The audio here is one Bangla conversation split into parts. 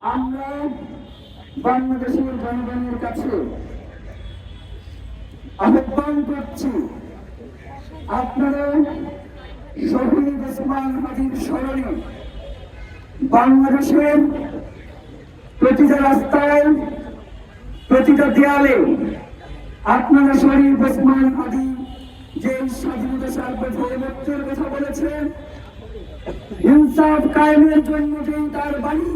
আমরা বাংলাদেশের জনগণের কাছে আহ্বান করছি, আপনারা শহীদ ওসমান হাদির স্মরণে বাংলাদেশের প্রতিটা রাস্তায়, প্রতিটা দেয়ালে আপনারা শহীদ ওসমান হাদি যে স্বাধীনতা সার্বভৌমত্বের কথা বলেছেন, ইনসাফ কায়েমের জন্য যে তার বাণী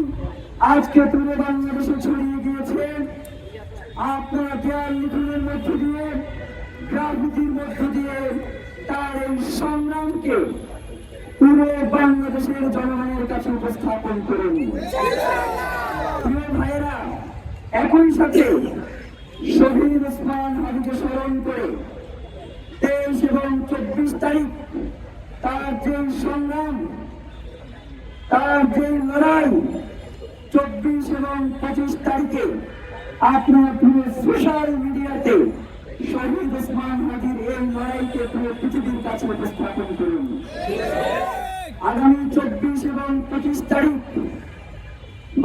আজকে পুরো বাংলাদেশে ছড়িয়ে গিয়েছে, আপনারা দেয়াল লিখনের মধ্য দিয়ে, গ্রাফিতির মধ্য দিয়ে তার এই সংগ্রামকে পুরো বাংলাদেশের জনগণের কাছে উপস্থাপন করুন। প্রিয় ভাইয়েরা, একই সাথে শহীদ ওসমান হাদিকে স্মরণ করে 23 এবং 24 তারিখ তার যে সংগ্রাম, তার যে লড়াই, 24 এবং 25 তারিখে আপনার পুরো সোশ্যাল মিডিয়াতে শহীদ ওসমান হাদির এই লড়াইকে পুরো পৃথিবীর কাছে উপস্থাপন করুন। আগামী 24 এবং 25 তারিখ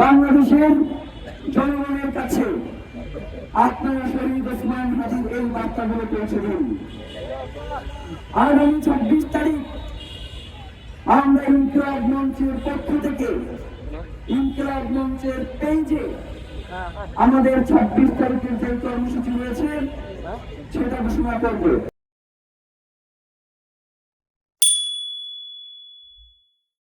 বাংলাদেশের জনগণের কাছে আপনারা শহীদ ওসমান হাদির এই বার্তাগুলো পৌঁছে দিন। আগামী 26 তারিখ আমরা ইনকিলাব মঞ্চের পক্ষ থেকে ইনকিলাব মঞ্চের পেজে আমাদের 26 তারিখের যে কর্মসূচি রয়েছে সেটা ঘোষণা করব।